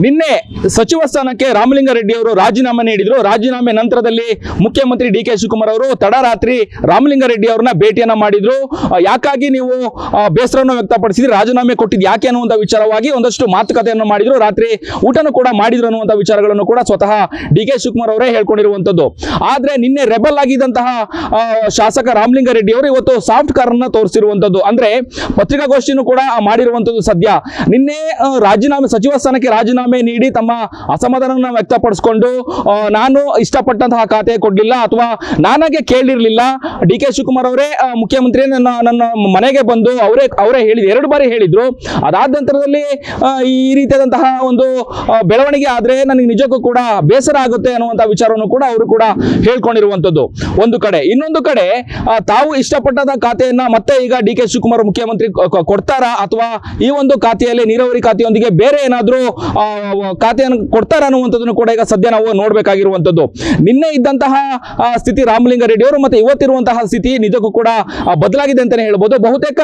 ನಿನ್ನೆ ಸಚಿವ ಸ್ಥಾನಕ್ಕೆ ರಾಮಲಿಂಗಾರೆಡ್ಡಿ ಅವರು ರಾಜೀನಾಮೆ ನೀಡಿದ್ರು. ರಾಜೀನಾಮೆ ನಂತರದಲ್ಲಿ ಮುಖ್ಯಮಂತ್ರಿ ಡಿ.ಕೆ. ಶಿವಕುಮಾರ್ ಅವರು ತಡರಾತ್ರಿ ರಾಮಲಿಂಗಾರೆಡ್ಡಿ ಅವರನ್ನ ಭೇಟಿಯನ್ನ ಮಾಡಿದ್ರು. ಯಾಕಾಗಿ ನೀವು ಬೇಸರವನ್ನು ವ್ಯಕ್ತಪಡಿಸಿದ್ರಿ, ರಾಜೀನಾಮೆ ಕೊಟ್ಟಿದ್ದು ಯಾಕೆ ಅನ್ನುವಂಥ ವಿಚಾರವಾಗಿ ಒಂದಷ್ಟು ಮಾತುಕತೆಯನ್ನು ಮಾಡಿದ್ರು. ರಾತ್ರಿ ಊಟನೂ ಕೂಡ ಮಾಡಿದ್ರು ಅನ್ನುವಂಥ ವಿಚಾರಗಳನ್ನು ಕೂಡ ಸ್ವತಃ ಡಿ.ಕೆ. ಶಿವಕುಮಾರ್ ಅವರೇ ಹೇಳ್ಕೊಂಡಿರುವಂತದ್ದು. ಆದ್ರೆ ನಿನ್ನೆ ರೆಬಲ್ ಆಗಿದ್ದಂತಹ ಶಾಸಕ ರಾಮಲಿಂಗಾರೆಡ್ಡಿ ಅವರು ಇವತ್ತು ಸಾಫ್ಟ್ ಕಾರ್ನ ತೋರಿಸಿರುವಂತದ್ದು. ಅಂದ್ರೆ ಪತ್ರಿಕಾಗೋಷ್ಠಿನೂ ಕೂಡ ಮಾಡಿರುವಂತದ್ದು. ಸದ್ಯ ನಿನ್ನೆ ರಾಜೀನಾಮೆ, ಸಚಿವ ಸ್ಥಾನಕ್ಕೆ ರಾಜೀನಾಮೆ ನೀಡಿ ತಮ್ಮ ಅಸಮಾಧಾನ ವ್ಯಕ್ತಪಡಿಸಿಕೊಂಡು ನಾನು ಇಷ್ಟಪಟ್ಟಂತಹ ಖಾತೆ ಕೊಡ್ಲಿಲ್ಲ ಅಥವಾ ನನಗೆ ಕೇಳಿರ್ಲಿಲ್ಲ, ಡಿ.ಕೆ. ಶಿವಕುಮಾರ್ ಅವರೇ ಮುಖ್ಯಮಂತ್ರಿ ನನ್ನ ಮನೆಗೆ ಬಂದು ಅವರೇ ಹೇಳಿದ್ರು, 2 ಬಾರಿ ಹೇಳಿದ್ರು. ಅದಾದ ನಂತರದಲ್ಲಿ ಈ ರೀತಿಯಾದಂತಹ ಒಂದು ಬೆಳವಣಿಗೆ ಆದ್ರೆ ನನಗೆ ನಿಜಕ್ಕೂ ಕೂಡ ಬೇಸರ ಆಗುತ್ತೆ ಅನ್ನುವಂಥ ವಿಚಾರವನ್ನು ಕೂಡ ಅವರು ಕೂಡ ಹೇಳ್ಕೊಂಡಿರುವಂತದ್ದು ಒಂದು ಕಡೆ. ಇನ್ನೊಂದು ಕಡೆ ತಾವು ಇಷ್ಟಪಟ್ಟಂತಹ ಖಾತೆಯನ್ನ ಮತ್ತೆ ಈಗ ಡಿ.ಕೆ. ಶಿವಕುಮಾರ್ ಮುಖ್ಯಮಂತ್ರಿ ಕೊಡ್ತಾರಾ ಅಥವಾ ಈ ಒಂದು ಖಾತೆಯಲ್ಲಿ ನೀರಾವರಿ ಖಾತೆಯೊಂದಿಗೆ ಬೇರೆ ಏನಾದ್ರೂ ಖಾತೆಯನ್ನು ಕೊಡ್ತಾರ ಅನ್ನುವಂಥದ್ದನ್ನು ಕೂಡ ಈಗ ಸದ್ಯ ನಾವು ನೋಡ್ಬೇಕಾಗಿರುವಂತದ್ದು. ನಿನ್ನೆ ಇದ್ದಂತಹ ಸ್ಥಿತಿ ರಾಮಲಿಂಗಾರೆಡ್ಡಿ ಅವರು ಮತ್ತೆ ಇವತ್ತಿರುವಂತಹ ಸ್ಥಿತಿ ನಿಜಕ್ಕೂ ಕೂಡ ಬದಲಾಗಿದೆ ಅಂತಾನೆ ಹೇಳ್ಬೋದು. ಬಹುತೇಕ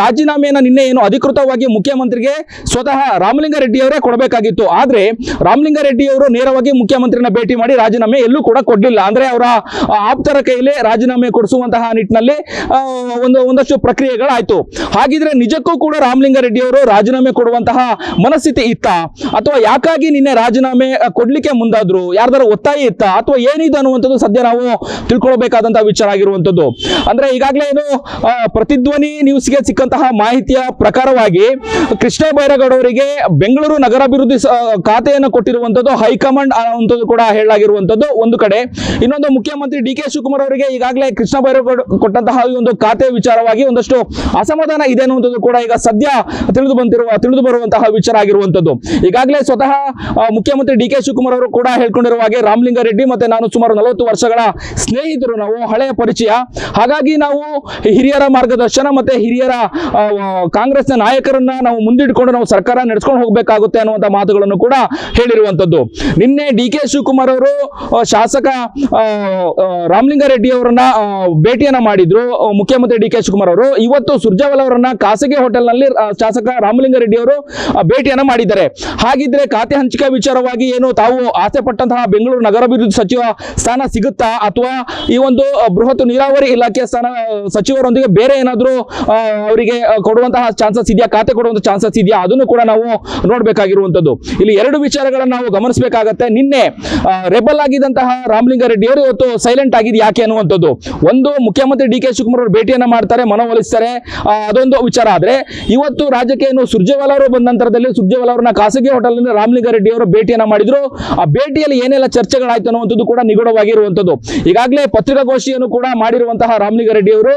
ರಾಜೀನಾಮೆಯನ್ನ ನಿನ್ನೆ ಏನು ಅಧಿಕೃತವಾಗಿ ಮುಖ್ಯಮಂತ್ರಿಗೆ ಸ್ವತಃ ರಾಮಲಿಂಗಾರೆಡ್ಡಿ ಅವರೇ ಕೊಡಬೇಕಾಗಿತ್ತು. ಆದ್ರೆ ರಾಮಲಿಂಗಾರೆಡ್ಡಿ ಅವರು ನೇರವಾಗಿ ಮುಖ್ಯಮಂತ್ರಿನ ಭೇಟಿ ಮಾಡಿ ರಾಜೀನಾಮೆ ಎಲ್ಲೂ ಕೂಡ ಕೊಡ್ಲಿಲ್ಲ. ಅಂದ್ರೆ ಅವರ ಆಪ್ತರ ಕೈಯಲ್ಲಿ ರಾಜೀನಾಮೆ ಕೊಡಿಸುವಂತಹ ನಿಟ್ಟಿನಲ್ಲಿ ಒಂದಷ್ಟು ಪ್ರಕ್ರಿಯೆಗಳಾಯ್ತು. ಹಾಗಿದ್ರೆ ನಿಜಕ್ಕೂ ಕೂಡ ರಾಮಲಿಂಗಾರೆಡ್ಡಿ ಅವರು ರಾಜೀನಾಮೆ ಕೊಡುವಂತಹ ಮನಸ್ಥಿತಿ ಇತ್ತ ಅಥವಾ ಯಾಕಾಗಿ ನಿನ್ನೆ ರಾಜೀನಾಮೆ ಕೊಡ್ಲಿಕ್ಕೆ ಮುಂದಾದ್ರು, ಯಾರ್ದಾರ ಒತ್ತಾಯ ಇತ್ತ ಅಥವಾ ಏನಿದೆ ಅನ್ನುವಂಥದ್ದು ಸದ್ಯ ನಾವು ತಿಳ್ಕೊಳ್ಬೇಕಾದಂತಹ ವಿಚಾರ ಆಗಿರುವಂತದ್ದು. ಅಂದ್ರೆ ಈಗಾಗಲೇ ಏನು ಪ್ರತಿಧ್ವನಿ ನ್ಯೂಸ್ಗೆ ಸಿಕ್ಕಂತಹ ಮಾಹಿತಿಯ ಪ್ರಕಾರವಾಗಿ ಕೃಷ್ಣ ಬೈರೇಗೌಡ ಅವರಿಗೆ ಬೆಂಗಳೂರು ನಗರಾಭಿವೃದ್ಧಿ ಖಾತೆಯನ್ನು ಕೊಟ್ಟಿರುವಂತದ್ದು ಹೈಕಮಾಂಡ್ ಅನ್ನುವಂಥದ್ದು ಕೂಡ ಹೇಳಲಾಗಿರುವಂತದ್ದು ಒಂದು ಕಡೆ. ಇನ್ನೊಂದು ಮುಖ್ಯಮಂತ್ರಿ ಡಿ.ಕೆ. ಶಿವಕುಮಾರ್ ಅವರಿಗೆ ಈಗಾಗಲೇ ಕೃಷ್ಣ ಬೈರೇಗೌಡ ಕೊಟ್ಟಂತಹ ಈ ಒಂದು ಖಾತೆ ವಿಚಾರವಾಗಿ ಒಂದಷ್ಟು ಅಸಮಾಧಾನ ಇದೆ ಅನ್ನುವಂಥದ್ದು ಕೂಡ ಈಗ ಸದ್ಯ ತಿಳಿದು ಬರುವಂತಹ ವಿಚಾರ ಆಗಿರುವಂತದ್ದು. ಈಗಾಗಲೇ ಸ್ವತಃ ಮುಖ್ಯಮಂತ್ರಿ ಡಿ.ಕೆ. ಶಿವಕುಮಾರ್ ಅವರು ಕೂಡ ಹೇಳ್ಕೊಂಡಿರುವ ಹಾಗೆ ರಾಮಲಿಂಗಾರೆಡ್ಡಿ ಮತ್ತೆ ನಾನು ಸುಮಾರು 40 ವರ್ಷಗಳ ಸ್ನೇಹಿತರು, ನಾವು ಹಳೆಯ ಪರಿಚಯ. ಹಾಗಾಗಿ ನಾವು ಹಿರಿಯರ ಮಾರ್ಗದರ್ಶನ ಮತ್ತೆ ಹಿರಿಯರ ಕಾಂಗ್ರೆಸ್ನ ನಾಯಕರನ್ನ ನಾವು ಮುಂದಿಟ್ಕೊಂಡು ನಾವು ಸರ್ಕಾರ ನಡೆಸ್ಕೊಂಡು ಹೋಗಬೇಕಾಗುತ್ತೆ ಅನ್ನುವಂಥ ಮಾತುಗಳನ್ನು ಕೂಡ ಹೇಳಿರುವಂತದ್ದು. ನಿನ್ನೆ ಡಿ.ಕೆ. ಶಿವಕುಮಾರ್ ಅವರು ಶಾಸಕ ರಾಮಲಿಂಗಾರೆಡ್ಡಿ ಅವರನ್ನ ಭೇಟಿಯನ್ನ ಮಾಡಿದ್ರು ಮುಖ್ಯಮಂತ್ರಿ ಡಿ.ಕೆ. ಶಿವಕುಮಾರ್ ಅವರು. ಇವತ್ತು ಸುರ್ಜೇವಾಲಾ ಅವರನ್ನ ಖಾಸಗಿ ಹೋಟೆಲ್ ನಲ್ಲಿ ಶಾಸಕ ರಾಮಲಿಂಗಾರೆಡ್ಡಿ ಅವರು ಭೇಟಿಯನ್ನ ಮಾಡಿದ್ದಾರೆ. ಹಾಗಿದ್ರೆ ಖಾತೆ ಹಂಚಿಕೆ ವಿಚಾರವಾಗಿ ಏನು ತಾವು ಆಸೆ ಪಟ್ಟಂತಹ ಬೆಂಗಳೂರು ನಗರಾಭಿವೃದ್ಧಿ ಸಚಿವ ಸ್ಥಾನ ಸಿಗುತ್ತಾ ಅಥವಾ ಈ ಒಂದು ಬೃಹತ್ ನೀರಾವರಿ ಇಲಾಖೆ ಸ್ಥಾನ ಸಚಿವರೊಂದಿಗೆ ಬೇರೆ ಏನಾದರೂ ಅವರಿಗೆ ಕೊಡುವಂತಹ ಚಾನ್ಸಸ್ ಇದೆಯಾ, ಖಾತೆ ಕೊಡುವಂತಹ ಚಾನ್ಸಸ್ ಇದೆಯಾ, ಅದನ್ನು ಕೂಡ ನಾವು ನೋಡ್ಬೇಕಾಗಿರುವಂತದ್ದು. ಇಲ್ಲಿ 2 ವಿಚಾರಗಳನ್ನು ನಾವು ಗಮನಿಸಬೇಕಾಗತ್ತೆ. ನಿನ್ನೆ ರೆಬಲ್ ಆಗಿದ್ದಂತಹ ರಾಮಲಿಂಗಾರೆಡ್ಡಿ ಅವರು ಇವತ್ತು ಸೈಲೆಂಟ್ ಆಗಿದೆ ಯಾಕೆ ಅನ್ನುವಂಥದ್ದು. ಒಂದು, ಮುಖ್ಯಮಂತ್ರಿ ಡಿ.ಕೆ. ಶಿವಕುಮಾರ್ ಅವರು ಭೇಟಿಯನ್ನ ಮಾಡ್ತಾರೆ, ಮನವೊಲಿಸ್ತಾರೆ, ಅದೊಂದು ವಿಚಾರ. ಆದ್ರೆ ಇವತ್ತು ರಾಜ್ಯಕ್ಕೆ ಏನು ಸುರ್ಜೇವಾಲಾ ಅವರು ಬಂದ ನಂತರದಲ್ಲಿ ಸುರ್ಜೇವಾಲಾ ಅವರನ್ನ ಖಾಸಗಿ ಹೋಟೆಲ್ ರಾಮಲಿಂಗಾರೆಡ್ಡಿ ಅವರು ಭೇಟಿಯನ್ನ ಮಾಡಿದ್ರು. ಆ ಭೇಟಿಯಲ್ಲಿ ಏನೆಲ್ಲ ಚರ್ಚೆಗಳಾಯ್ತು ಅನ್ನುವಂಥದ್ದು ಕೂಡ ನಿಗೂಢವಾಗಿರುವಂತದ್ದು. ಈಗಾಗಲೇ ಪತ್ರಿಕಾಗೋಷ್ಠಿಯನ್ನು ಕೂಡ ಮಾಡಿರುವಂತಹ ರಾಮಲಿಂಗಾರೆಡ್ಡಿ ಅವರು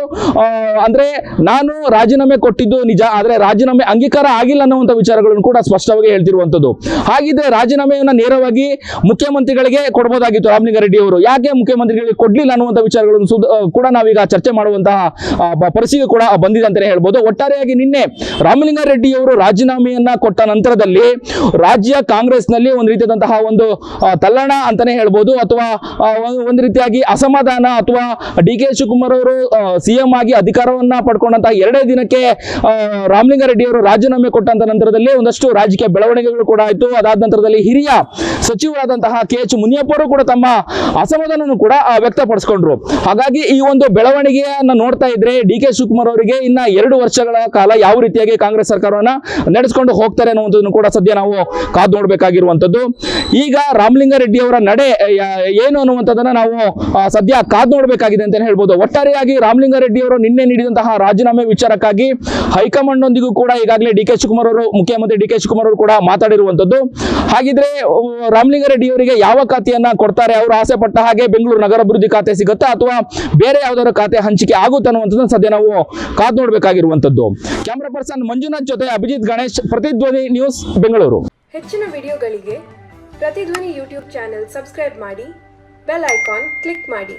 ಅಂದ್ರೆ ನಾನು ರಾಜೀನಾಮೆ ಕೊಟ್ಟಿದ್ದು ನಿಜ, ಆದ್ರೆ ರಾಜೀನಾಮೆ ಅಂಗೀಕಾರ ಆಗಿಲ್ಲ ಅನ್ನುವಂಥ ವಿಚಾರಗಳನ್ನು ಕೂಡ ಸ್ಪಷ್ಟವಾಗಿ ಹೇಳ್ತಿರುವಂತದ್ದು. ಹಾಗಿದ್ರೆ ರಾಜೀನಾಮೆಯನ್ನ ನೇರವಾಗಿ ಮುಖ್ಯಮಂತ್ರಿಗಳಿಗೆ ಕೊಡಬಹುದಾಗಿತ್ತು ರಾಮಲಿಂಗಾರೆಡ್ಡಿ ಅವರು, ಯಾಕೆ ಮುಖ್ಯಮಂತ್ರಿಗಳಿಗೆ ಕೊಡ್ಲಿಲ್ಲ ಅನ್ನುವಂಥ ವಿಚಾರಗಳನ್ನು ಕೂಡ ನಾವೀಗ ಚರ್ಚೆ ಮಾಡುವಂತಹ ಪರಿಸ್ಥಿತಿ ಕೂಡ ಬಂದಿದೆ ಅಂತಾನೆ ಹೇಳ್ಬೋದು. ಒಟ್ಟಾರೆಯಾಗಿ ನಿನ್ನೆ ರಾಮಲಿಂಗಾರೆಡ್ಡಿ ಅವರು ರಾಜೀನಾಮೆಯನ್ನ ಕೊಟ್ಟ ನಂತರದಲ್ಲಿ ರಾಜ್ಯ ಕಾಂಗ್ರೆಸ್ನಲ್ಲಿ ಒಂದು ರೀತಿಯಾದಂತಹ ಒಂದು ತಲ್ಲಣ ಅಂತಾನೆ ಹೇಳ್ಬೋದು ಅಥವಾ ಒಂದು ರೀತಿಯಾಗಿ ಅಸಮಾಧಾನ ಅಥವಾ ಡಿ.ಕೆ. ಶಿವಕುಮಾರ್ ಅವರು ಸಿಎಂ ಆಗಿ ಅಧಿಕಾರವನ್ನ ಪಡ್ಕೊಂಡಂತಹ 2 ದಿನಕ್ಕೆ ರಾಮಲಿಂಗಾರೆಡ್ಡಿ ಅವರು ರಾಜೀನಾಮೆ ಕೊಟ್ಟಂತ ನಂತರದಲ್ಲಿ ಒಂದಷ್ಟು ರಾಜಕೀಯ ಬೆಳವಣಿಗೆಗಳು ಕೂಡ ಆಯಿತು. ಅದಾದ ನಂತರದಲ್ಲಿ ಹಿರಿಯ ಸಚಿವರಾದಂತಹ ಕೆ.ಎಚ್. ಮುನಿಯಪ್ಪ ಅವರು ಕೂಡ ತಮ್ಮ ಅಸಮಾಧಾನ ಕೂಡ ವ್ಯಕ್ತಪಡಿಸಿಕೊಂಡ್ರು. ಹಾಗಾಗಿ ಈ ಒಂದು ಬೆಳವಣಿಗೆಯನ್ನ ನೋಡ್ತಾ ಇದ್ರೆ ಡಿ.ಕೆ. ಶಿವಕುಮಾರ್ ಅವರಿಗೆ ಇನ್ನ 2 ವರ್ಷಗಳ ಕಾಲ ಯಾವ ರೀತಿಯಾಗಿ ಕಾಂಗ್ರೆಸ್ ಸರ್ಕಾರವನ್ನ ನಡೆಸಿಕೊಂಡು ಹೋಗ್ತಾರೆ ಅನ್ನುವಂಥದ್ದನ್ನು ಕೂಡ ಸದ್ಯ ನಾವು ಕಾದು ನೋಡಬೇಕಾಗಿರುವಂತದ್ದು. ಈಗ ರಾಮಲಿಂಗಾರೆಡ್ಡಿ ಅವರ ನಡೆ ಏನು ಅನ್ನುವಂಥದ್ದನ್ನ ನಾವು ಸದ್ಯ ಕಾದು ನೋಡಬೇಕಾಗಿದೆ ಅಂತ ಹೇಳ್ಬೋದು. ಒಟ್ಟಾರೆಯಾಗಿ ರಾಮಲಿಂಗಾರೆಡ್ಡಿ ಅವರು ನಿನ್ನೆ ನೀಡಿದಂತಹ ರಾಜೀನಾಮೆ ವಿಚಾರಕ್ಕಾಗಿ ಹೈಕಮಾಂಡ್ ನೊಂದಿಗೂ ಕೂಡ ಈಗಾಗಲೇ ಡಿ.ಕೆ. ಶಿವಕುಮಾರ್ ಅವರು ಮುಖ್ಯಮಂತ್ರಿ ಡಿ.ಕೆ. ಶಿವಕುಮಾರ್ ಅವರು ಕೂಡ ಮಾತಾಡಿರುವಂತದ್ದು. ಹಾಗಿದ್ರೆ ರಾಮಲಿಂಗಾರೆಡ್ಡಿ ಅವರಿಗೆ ಯಾವ ಖಾತೆಯನ್ನ ಕೊಡ್ತಾರೆ, ಅವರು ಆಸೆ ಪಟ್ಟ ಹಾಗೆ ಬೆಂಗಳೂರು ನಗರಾಭಿವೃದ್ಧಿ ಖಾತೆ ಸಿಗುತ್ತಾ ಅಥವಾ ಬೇರೆ ಯಾವ್ದಾದ್ರು ಖಾತೆ ಹಂಚಿಕೆ ಆಗುತ್ತೆ ಅನ್ನುವಂಥದ್ದನ್ನ ಸದ್ಯ ನಾವು ಕಾದು ನೋಡಬೇಕಾಗಿರುವಂತದ್ದು. ಕ್ಯಾಮರಾ ಪರ್ಸನ್ ಮಂಜುನಾಥ್ ಜೊತೆ ಅಭಿಜಿತ್ ಗಣೇಶ್, ಪ್ರತಿಧ್ವನಿ ನ್ಯೂಸ್, ಬೆಂಗಳೂರು. ಹೆಚ್ಚಿನ ವಿಡಿಯೋಗಳಿಗೆ ಪ್ರತಿಧ್ವನಿ ಯೂಟ್ಯೂಬ್ ಚಾನೆಲ್ ಸಬ್ಸ್ಕ್ರೈಬ್ ಮಾಡಿ, ಬೆಲ್ ಐಕಾನ್ ಕ್ಲಿಕ್ ಮಾಡಿ.